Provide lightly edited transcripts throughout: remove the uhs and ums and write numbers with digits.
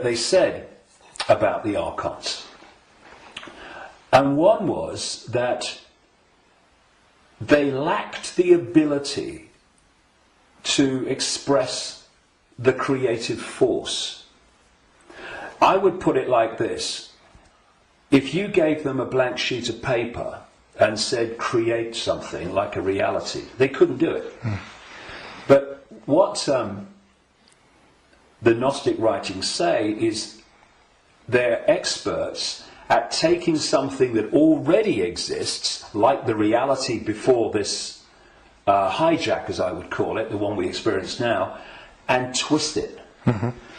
they said about the archons. And one was that they lacked the ability to express the creative force. I would put it like this. If you gave them a blank sheet of paper and said, create something like a reality, they couldn't do it. But what the Gnostic writings say is they're experts at taking something that already exists, like the reality before this hijack, as I would call it, the one we experience now, and twist it.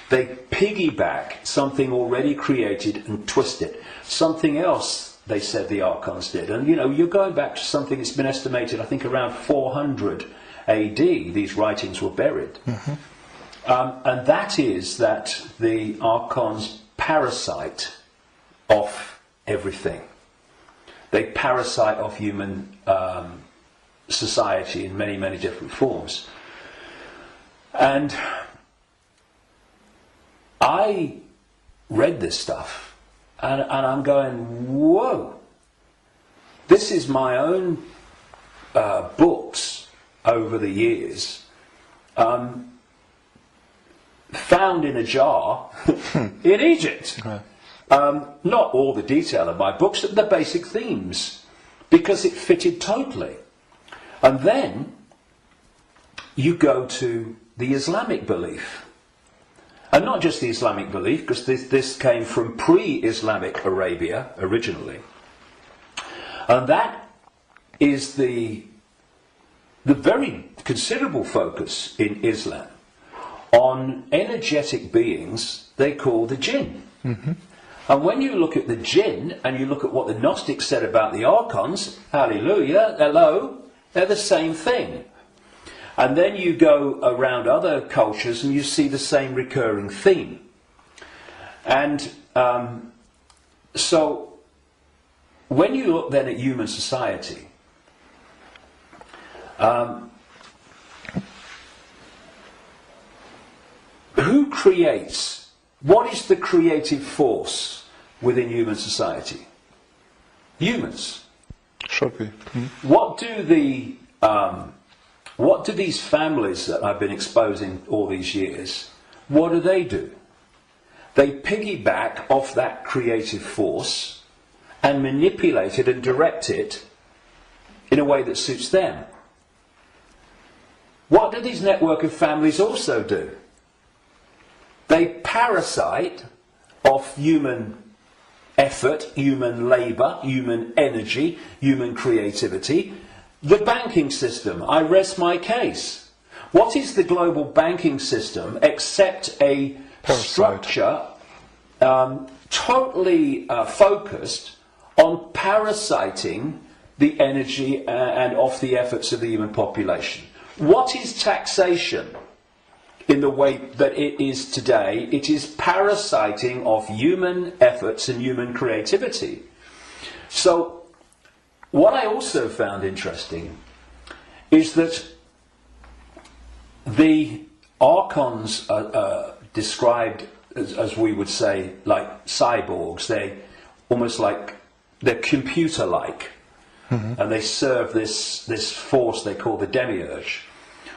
They piggyback something already created and twist it. Something else, they said the archons did. And you know, you're going back to something that's been estimated, I think, around 400 AD, these writings were buried. And that is that the archons parasite off everything. They parasite off human society in many, many different forms. And I read this stuff and I'm going, whoa, this is my own books over the years, found in a jar in Egypt. Not all the detail of my books, but the basic themes, because it fitted totally. And then you go to the Islamic belief. And not just the Islamic belief, because this came from pre-Islamic Arabia originally. And that is the very considerable focus in Islam on energetic beings they call the jinn. And when you look at the jinn and you look at what the Gnostics said about the archons, hallelujah, hello, they're the same thing. And then you go around other cultures and you see the same recurring theme. And so when you look then at human society, who creates? What is the creative force within human society? Humans. Should be. What do these families that I've been exposing all these years, what do? They piggyback off that creative force and manipulate it and direct it in a way that suits them. What do these network of families also do? They parasite off human effort, human labour, human energy, human creativity. The banking system, I rest my case. What is the global banking system except a structure totally focused on parasiting the energy and off the efforts of the human population? What is taxation in the way that it is today? It is parasiting of human efforts and human creativity. So what I also found interesting is that the archons are described as we would say like cyborgs. They almost like they're computer-like, and they serve this force they call the demiurge.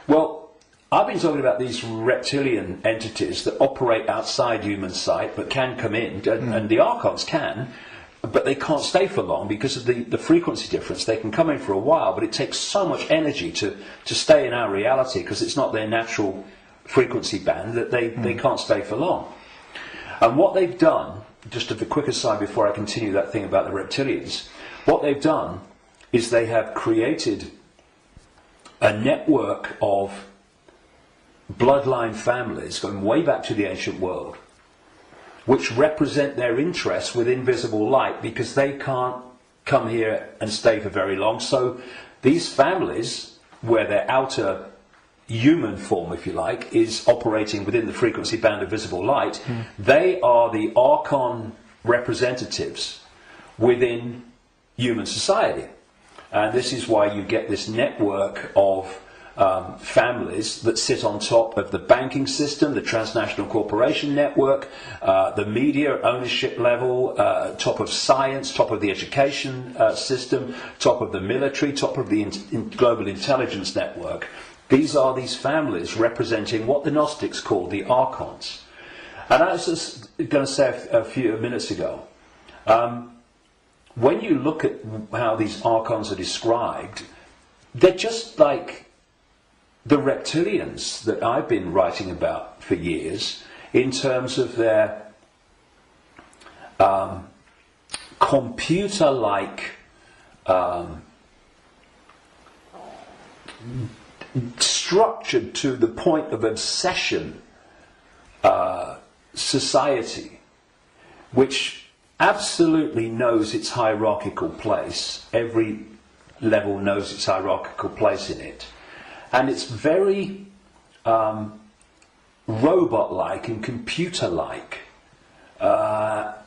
Well, I've been talking about these reptilian entities that operate outside human sight but can come in, and the archons can, but they can't stay for long because of the frequency difference. They can come in for a while, but it takes so much energy to stay in our reality because it's not their natural frequency band that they can't stay for long. And what they've done, just a quick aside before I continue that thing about the reptilians, what they've done is they have created a network of bloodline families going way back to the ancient world, which represent their interests with invisible light because they can't come here and stay for very long. So these families, where their outer human form, if you like, is operating within the frequency band of visible light, they are the archon representatives within human society. And this is why you get this network of families that sit on top of the banking system, the transnational corporation network, the media ownership level, top of science, top of the education system, top of the military, top of the global intelligence network. These are these families representing what the Gnostics call the archons. And I was just going to say a few minutes ago, when you look at how these archons are described, they're just like the reptilians that I've been writing about for years, in terms of their computer-like structured to the point of obsession society, which absolutely knows its hierarchical place. Every level knows its hierarchical place in it. And it's very robot-like and computer-like.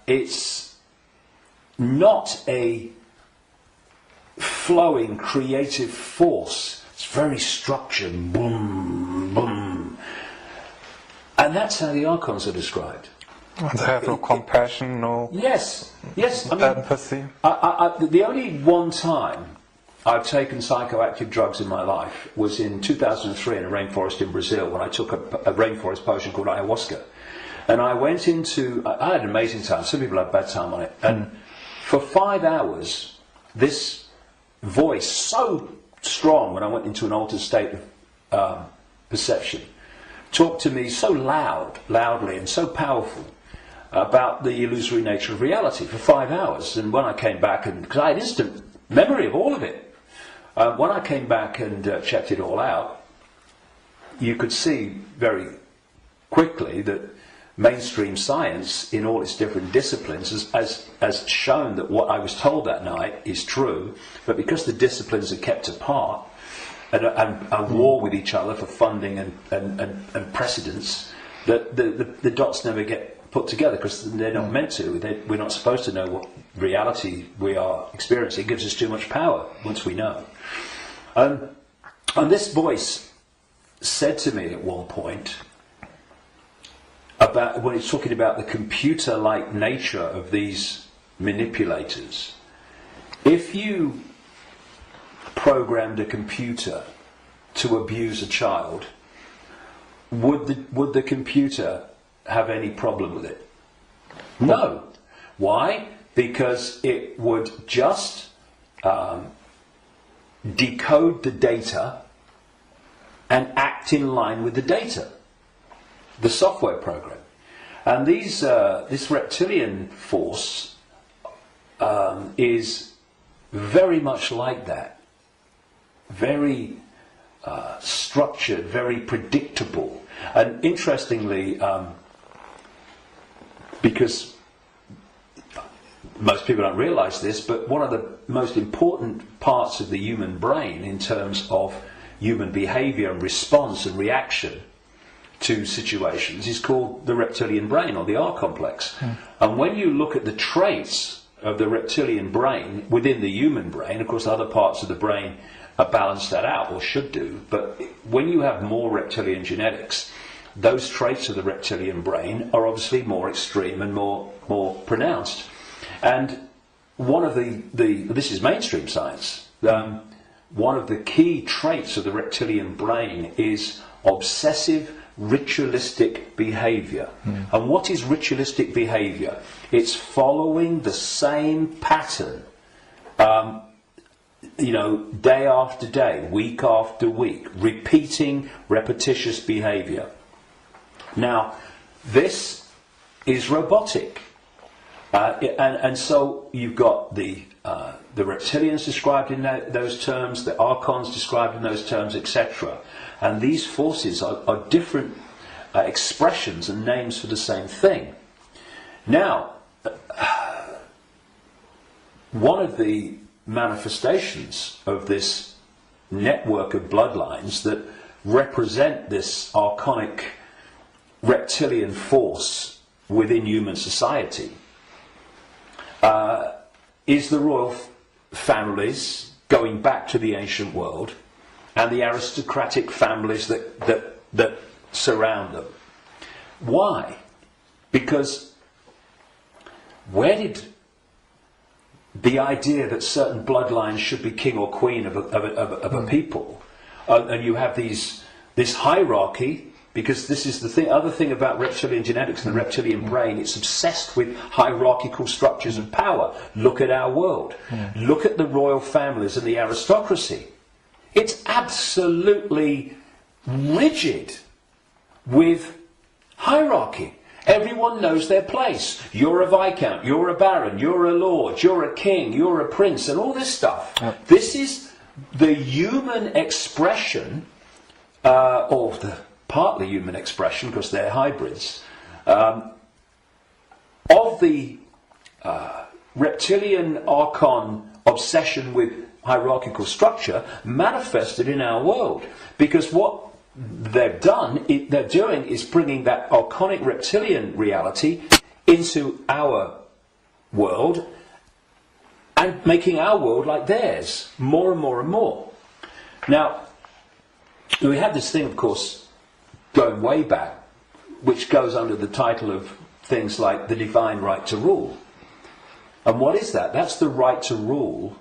It's not a flowing creative force. It's very structured. Boom, boom. And that's how the archons are described. They have no compassion, no yes. I mean, empathy. The only one time I've taken psychoactive drugs in my life was in 2003 in a rainforest in Brazil, when I took a rainforest potion called ayahuasca. And I went into, I had an amazing time. Some people have bad time on it. And for 5 hours, this voice, so strong when I went into an altered state of perception, talked to me so loudly and so powerful about the illusory nature of reality for 5 hours. And when I came back, and because I had instant memory of all of it, when I came back and checked it all out, you could see very quickly that mainstream science, in all its different disciplines, has shown that what I was told that night is true, but because the disciplines are kept apart and are war with each other for funding and precedence, that the dots never get put together, because they're not meant to. We're not supposed to know what reality we are experiencing. It gives us too much power once we know. And this voice said to me at one point, about when he's talking about the computer-like nature of these manipulators, if you programmed a computer to abuse a child, would the computer have any problem with it? No. Why? Because it would just decode the data and act in line with the data, the software program. And this reptilian force is very much like that. Very structured, very predictable. And interestingly, because most people don't realise this, but one of the most important parts of the human brain in terms of human behaviour and response and reaction to situations is called the reptilian brain, or the R complex. And when you look at the traits of the reptilian brain within the human brain, of course other parts of the brain balance that out, or should do, but when you have more reptilian genetics, those traits of the reptilian brain are obviously more extreme and more pronounced. And one of this is mainstream science, one of the key traits of the reptilian brain is obsessive ritualistic behaviour. And what is ritualistic behaviour? It's following the same pattern, day after day, week after week, repeating repetitious behaviour. Now, this is robotic, and so you've got the reptilians described in those terms, the archons described in those terms, etc. And these forces are different expressions and names for the same thing. Now, one of the manifestations of this network of bloodlines that represent this archonic reptilian force within human society is the royal families going back to the ancient world, and the aristocratic families that surround them. Why? Because where did the idea that certain bloodlines should be king or queen of a people, and you have this hierarchy, because this is the other thing about reptilian genetics and the reptilian brain, it's obsessed with hierarchical structures of power. Look at our world. Look at the royal families and the aristocracy. It's absolutely rigid with hierarchy. Everyone knows their place. You're a viscount, you're a baron, you're a lord, you're a king, you're a prince, and all this stuff. Yep. This is the human expression, or the partly human expression, because they're hybrids, of the reptilian archon obsession with hierarchical structure manifested in our world. Because what they're doing is bringing that archonic reptilian reality into our world and making our world like theirs, more and more and more. Now, we have this thing, of course, going way back, which goes under the title of things like the divine right to rule. And what is that? That's the right to rule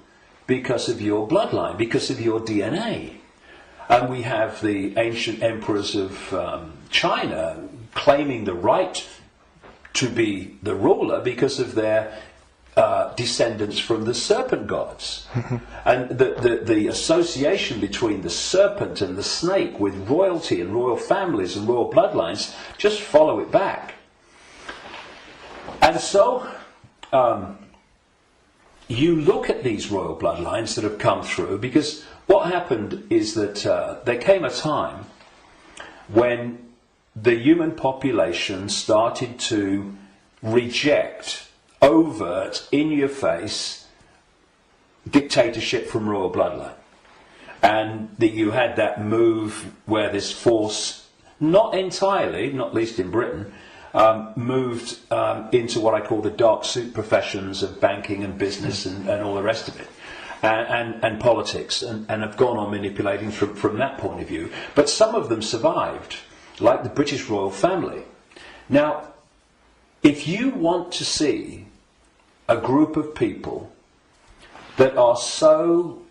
because of your bloodline, because of your DNA. And we have the ancient emperors of China claiming the right to be the ruler because of their descendants from the serpent gods. And the association between the serpent and the snake with royalty and royal families and royal bloodlines, just follow it back. And so you look at these royal bloodlines that have come through, because what happened is that there came a time when the human population started to reject overt, in-your-face dictatorship from royal bloodline. And that you had that move where this force, not entirely, not least in Britain, moved into what I call the dark suit professions of banking and business and all the rest of it. And politics, and have gone on manipulating from that point of view. But some of them survived, like the British royal family. Now, if you want to see a group of people that are so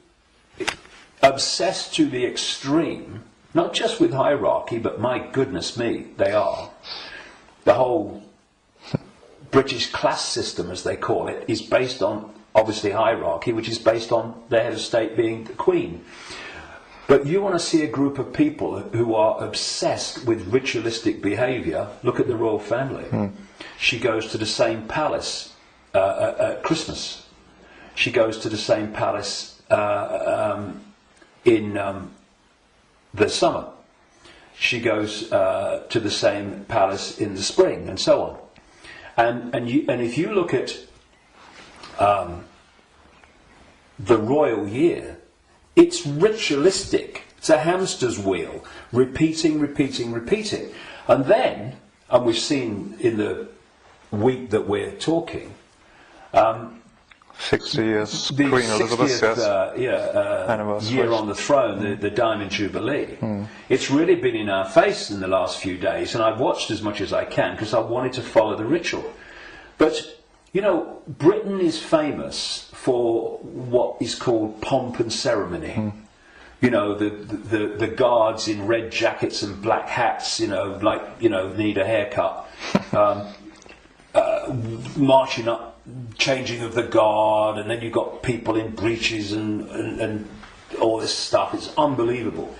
obsessed to the extreme, not just with hierarchy, but my goodness me, they are. The whole British class system, as they call it, is based on, obviously, hierarchy, which is based on the head of state being the Queen. But you want to see a group of people who are obsessed with ritualistic behaviour. Look at the royal family. She goes to the same palace at Christmas. She goes to the same palace in the summer. She goes to the same palace in the spring, and so on. And if you look at the royal year, it's ritualistic. It's a hamster's wheel, repeating. And then, and we've seen in the week that we're talking, 60 years, the Queen Elizabeth, 60th year on the throne, the Diamond Jubilee. It's really been in our face in the last few days, and I've watched as much as I can because I wanted to follow the ritual. But, you know, Britain is famous for what is called pomp and ceremony. You know, the guards in red jackets and black hats, you know, like, you know, need a haircut. Marching up, changing of the guard, and then you've got people in breeches and all this stuff. It's unbelievable.